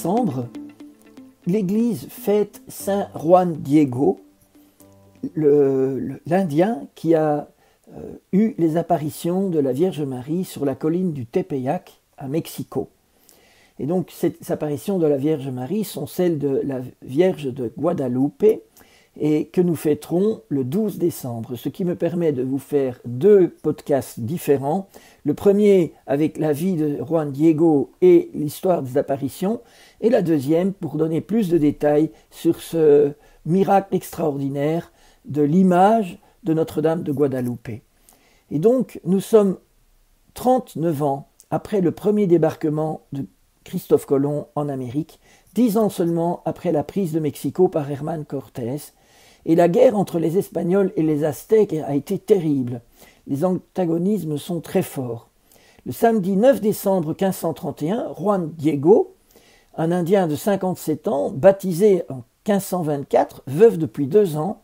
décembre, l'Église fête Saint Juan Diego, l'Indien qui a eu les apparitions de la Vierge Marie sur la colline du Tepeyac à Mexico. Et donc ces apparitions de la Vierge Marie sont celles de la Vierge de Guadalupe et que nous fêterons le 12 décembre, ce qui me permet de vous faire deux podcasts différents. Le premier avec la vie de Juan Diego et l'histoire des apparitions, et la deuxième pour donner plus de détails sur ce miracle extraordinaire de l'image de Notre-Dame de Guadalupe. Et donc nous sommes 39 ans après le premier débarquement de Christophe Colomb en Amérique, 10 ans seulement après la prise de Mexico par Hernán Cortés, et la guerre entre les Espagnols et les Aztèques a été terrible. Les antagonismes sont très forts. Le samedi 9 décembre 1531, Juan Diego, un Indien de 57 ans, baptisé en 1524, veuf depuis 2 ans,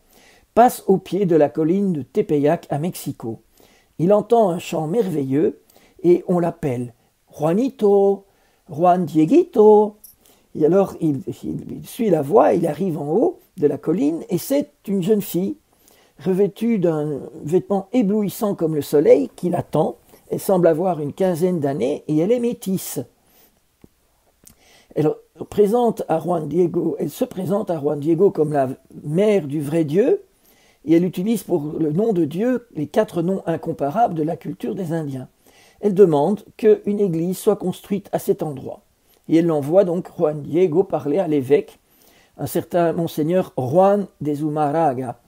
passe au pied de la colline de Tepeyac à Mexico. Il entend un chant merveilleux et on l'appelle Juanito, Juan Dieguito. Et alors il suit la voix, il arrive en haut de la colline et c'est une jeune fille revêtue d'un vêtement éblouissant comme le soleil qui l'attend. Elle semble avoir une quinzaine d'années et elle est métisse. Elle se présente à Juan Diego comme la mère du vrai Dieu et elle utilise pour le nom de Dieu les 4 noms incomparables de la culture des Indiens. Elle demande qu'une église soit construite à cet endroit. Et elle envoie donc Juan Diego parler à l'évêque, un certain monseigneur Juan de Zumárraga.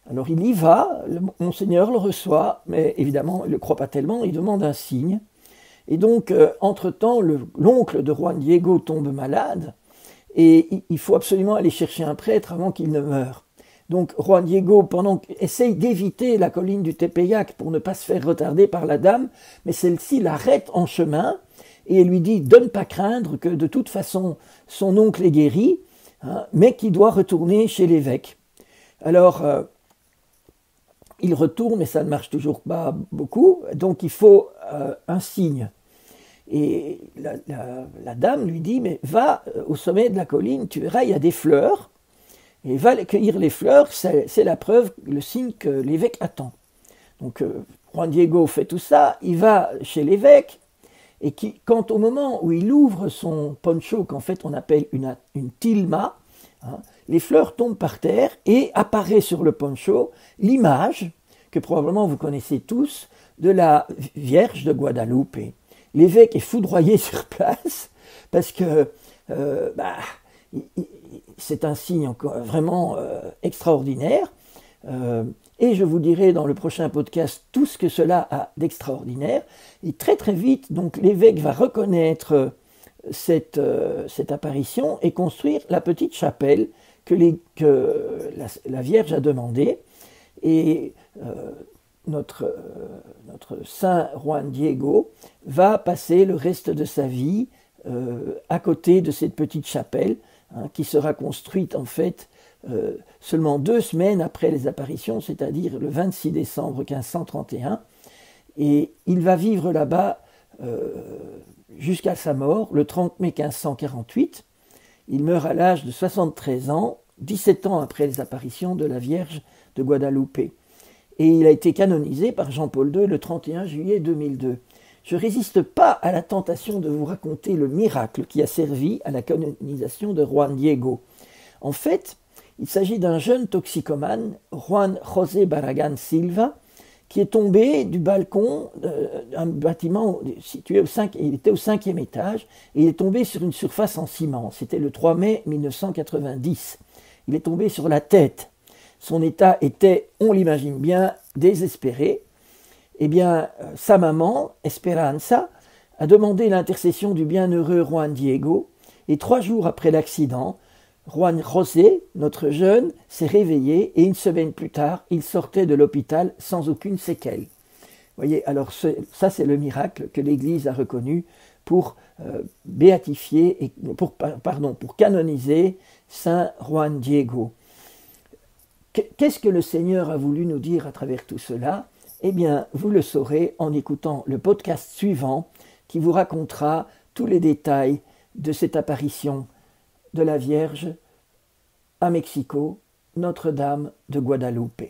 Alors il y va, le monseigneur le reçoit, mais évidemment il ne le croit pas tellement, il demande un signe. Et donc, entre-temps, l'oncle de Juan Diego tombe malade, et il faut absolument aller chercher un prêtre avant qu'il ne meure. Donc Juan Diego essaye d'éviter la colline du Tepeyac pour ne pas se faire retarder par la dame, mais celle-ci l'arrête en chemin, et elle lui dit de ne pas craindre, que de toute façon son oncle est guéri, mais qu'il doit retourner chez l'évêque. Alors, il retourne, mais ça ne marche toujours pas beaucoup, donc il faut un signe. Et la dame lui dit, mais va au sommet de la colline, tu verras, il y a des fleurs, et va cueillir les fleurs, c'est la preuve, le signe que l'évêque attend. Donc Juan Diego fait tout ça, il va chez l'évêque, et quand au moment où il ouvre son poncho, qu'en fait on appelle une tilma, les fleurs tombent par terre et apparaît sur le poncho l'image, que probablement vous connaissez tous, de la Vierge de Guadalupe. L'évêque est foudroyé sur place parce que c'est un signe vraiment extraordinaire. Et je vous dirai dans le prochain podcast tout ce que cela a d'extraordinaire. Et très très vite, donc l'évêque va reconnaître cette apparition et construire la petite chapelle que la Vierge a demandée. Et notre saint Juan Diego va passer le reste de sa vie à côté de cette petite chapelle qui sera construite en fait seulement 2 semaines après les apparitions, c'est-à-dire le 26 décembre 1531. Et il va vivre là-bas jusqu'à sa mort, le 30 mai 1548. Il meurt à l'âge de 73 ans, 17 ans après les apparitions de la Vierge de Guadalupe. Et il a été canonisé par Jean-Paul II le 31 juillet 2002. Je ne résiste pas à la tentation de vous raconter le miracle qui a servi à la canonisation de Juan Diego. En fait, il s'agit d'un jeune toxicomane, Juan José Barragán Silva, qui est tombé du balcon d'un bâtiment situé il était au 5e étage, et il est tombé sur une surface en ciment. C'était le 3 mai 1990. Il est tombé sur la tête. Son état était, on l'imagine bien, désespéré. Eh bien, sa maman, Esperanza, a demandé l'intercession du bienheureux Juan Diego, et 3 jours après l'accident, Juan José, notre jeune, s'est réveillé et 1 semaine plus tard, il sortait de l'hôpital sans aucune séquelle. Vous voyez, alors ça c'est le miracle que l'Église a reconnu pour béatifier, pour canoniser Saint Juan Diego. Qu'est-ce que le Seigneur a voulu nous dire à travers tout cela? Eh bien, vous le saurez en écoutant le podcast suivant qui vous racontera tous les détails de cette apparition de la Vierge à Mexico, Notre-Dame de Guadalupe.